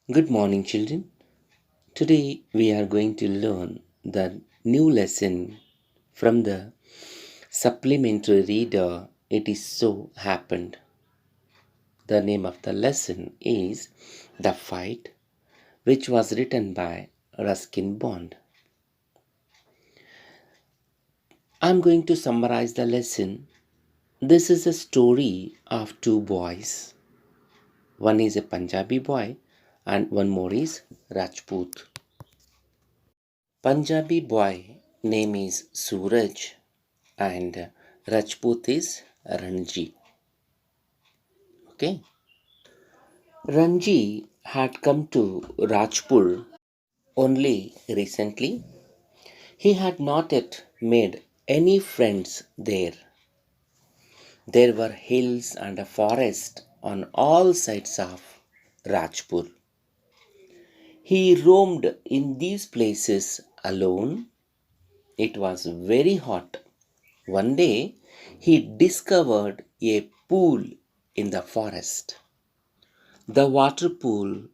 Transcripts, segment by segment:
Good morning, children. Today we are going to learn the new lesson from the supplementary reader. It is so happened. The name of the lesson is The Fight, which was written by Ruskin Bond. I'm going to summarize the lesson. This is a story of two boys. One is a Punjabi boy and one more is Rajput. Punjabi boy name is Suraj and Rajput is Ranji. Okay. Ranji had come to Rajpur only recently. He had not yet made any friends there. There were hills and a forest on all sides of Rajpur. He roamed in these places alone. It was very hot. One day he discovered a pool in the forest. The water pool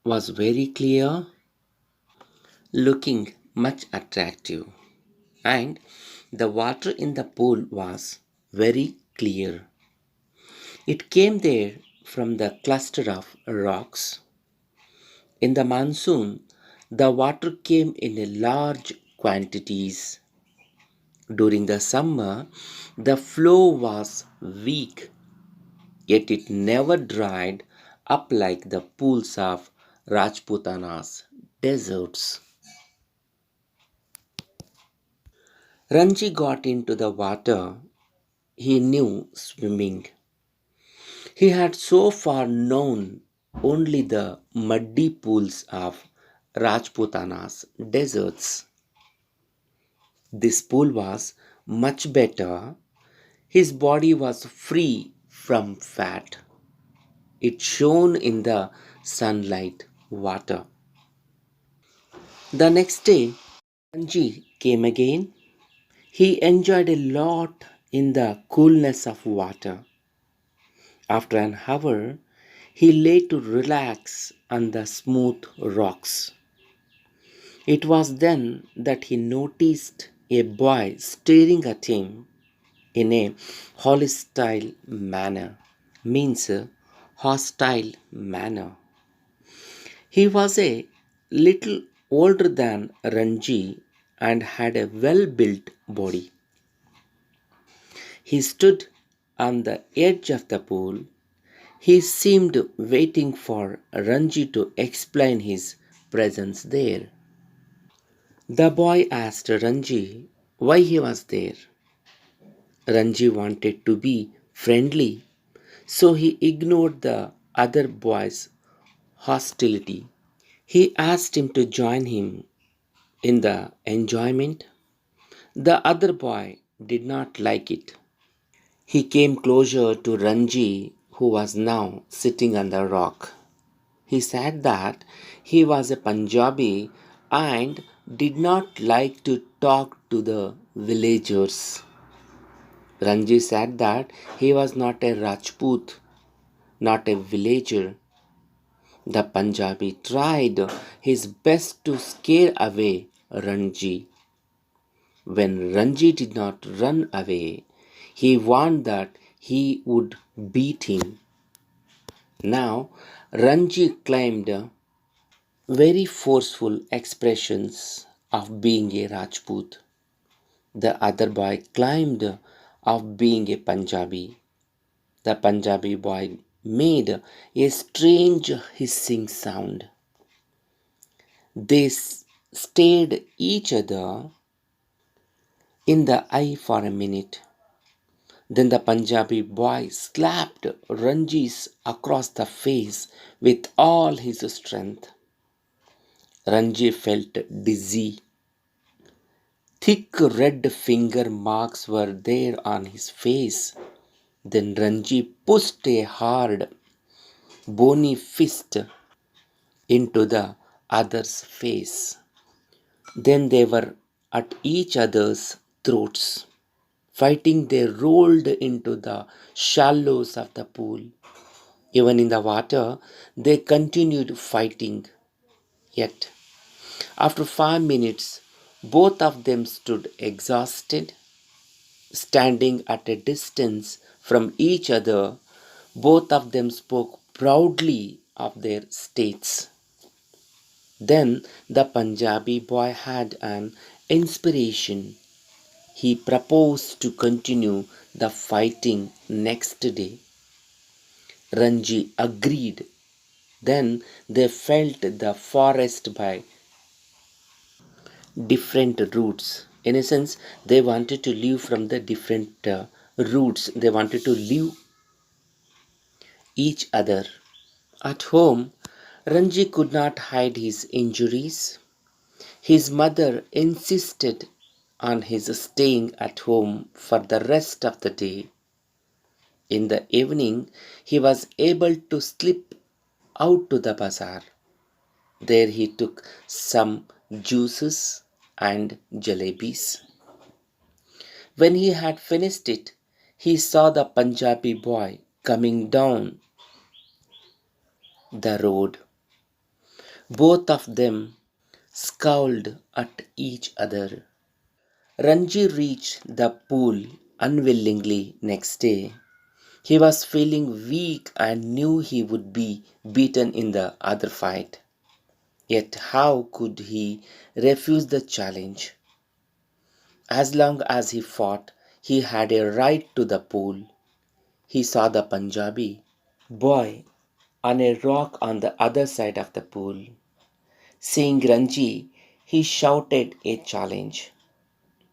was very clear, looking much attractive, and the water in the pool was very clear. It came there from the cluster of rocks. In the monsoon, the water came in large quantities. During the summer, the flow was weak, yet it never dried up like the pools of Rajputana's deserts. Ranji got into the water. He knew swimming. He had so far known only the muddy pools of Rajputana's deserts. This pool was much better. His body was free from fat. It shone in the sunlight water. The next day, Ranji came again. He enjoyed a lot in the coolness of water. After an hour, he lay to relax on the smooth rocks. It was then that he noticed a boy staring at him in a hostile manner. Means hostile manner. He was a little older than Ranji and had a well built body. He stood on the edge of the pool. He seemed waiting for Ranji to explain his presence there. The boy asked Ranji why he was there. Ranji wanted to be friendly, so he ignored the other boy's hostility. He asked him to join him in the enjoyment. The other boy did not like it. He came closer to Ranji, who was now sitting on the rock. He said that he was a Punjabi and did not like to talk to the villagers. Ranji said that he was not a Rajput, not a villager. The Punjabi tried his best to scare away Ranji. When Ranji did not run away, he warned that he would beat him. Now, Ranji claimed very forceful expressions of being a Rajput. The other boy claimed of being a Punjabi. The Punjabi boy made a strange hissing sound. They stared each other in the eye for a minute. Then the Punjabi boy slapped Ranjis across the face with all his strength. Ranji felt dizzy. Thick red finger marks were there on his face. Then Ranji pushed a hard, bony fist into the other's face. Then they were at each other's throats. Fighting, they rolled into the shallows of the pool. Even in the water, they continued fighting. Yet, after 5 minutes, both of them stood exhausted, standing at a distance from each other. Both of them spoke proudly of their states. Then the Punjabi boy had an inspiration. He proposed to continue the fighting next day. Ranji agreed. Then they felt the forest by different routes. In a sense, they wanted to live from the different routes. They wanted to leave each other. At home, Ranji could not hide his injuries. His mother insisted on his staying at home for the rest of the day. In the evening, he was able to slip out to the bazaar. There he took some juices and jalebis. When he had finished it, he saw the Punjabi boy coming down the road. Both of them scowled at each other. Ranji reached the pool unwillingly next day. He was feeling weak and knew he would be beaten in the other fight. Yet how could he refuse the challenge? As long as he fought, he had a right to the pool. He saw the Punjabi boy on a rock on the other side of the pool. Seeing Ranji, he shouted a challenge.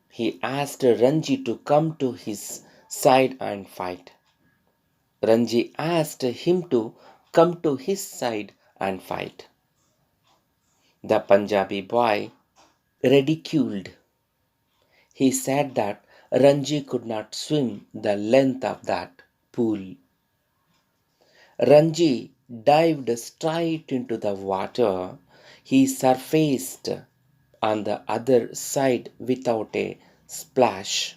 He asked Ranji to come to his side and fight. Ranji asked him to come to his side and fight. The Punjabi boy ridiculed. He said that Ranji could not swim the length of that pool. Ranji dived straight into the water. He surfaced on the other side without a splash.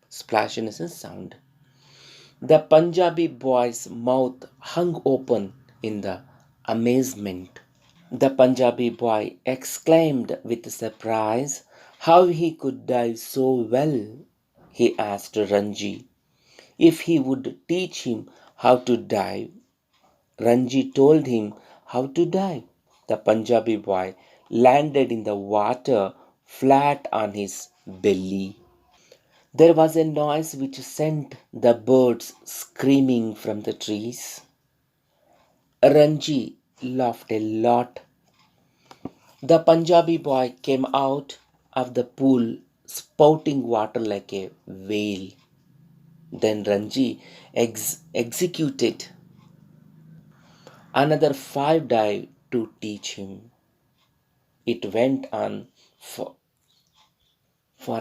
Splash in a sense sound. The Punjabi boy's mouth hung open in the amazement. The Punjabi boy exclaimed with surprise how he could dive so well. He asked Ranji if he would teach him how to dive. Ranji told him how to dive. The Punjabi boy landed in the water flat on his belly. There was a noise which sent the birds screaming from the trees. Ranji laughed a lot. The Punjabi boy came out of the pool spouting water like a whale. Then Ranji executed another 5 dives to teach him. It went on for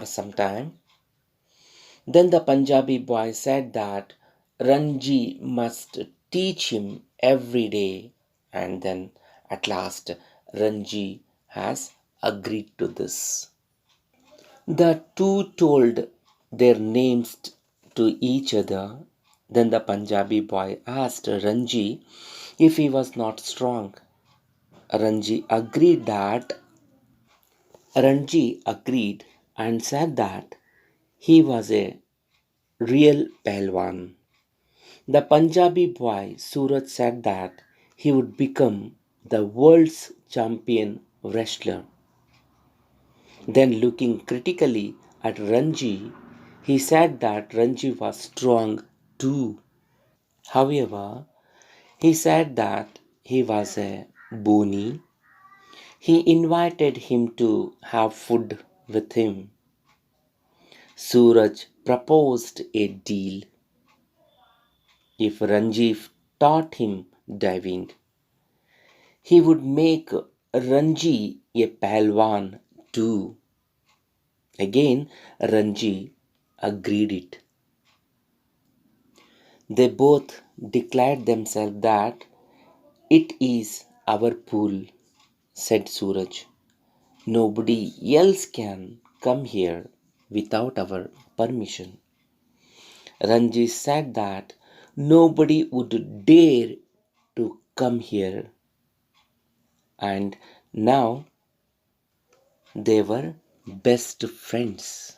some time. Then the Punjabi boy said that Ranji must teach him every day, and then at last Ranji has agreed to this. The two told their names to each other. Then the Punjabi boy asked Ranji if he was not strong. Ranji agreed and said that he was a real Pelwan. The Punjabi boy Suraj said that he would become the world's champion wrestler. Then, looking critically at Ranji, he said that Ranji was strong too. However, he said that he was a bony. He invited him to have food with him. Suraj proposed a deal. If Ranji taught him diving, he would make Ranji a Palwan too. Again, Ranji agreed it. They both declared themselves that it is our pool, said Suraj. Nobody else can come here without our permission. Ranji said that nobody would dare to come here, and now they were best friends.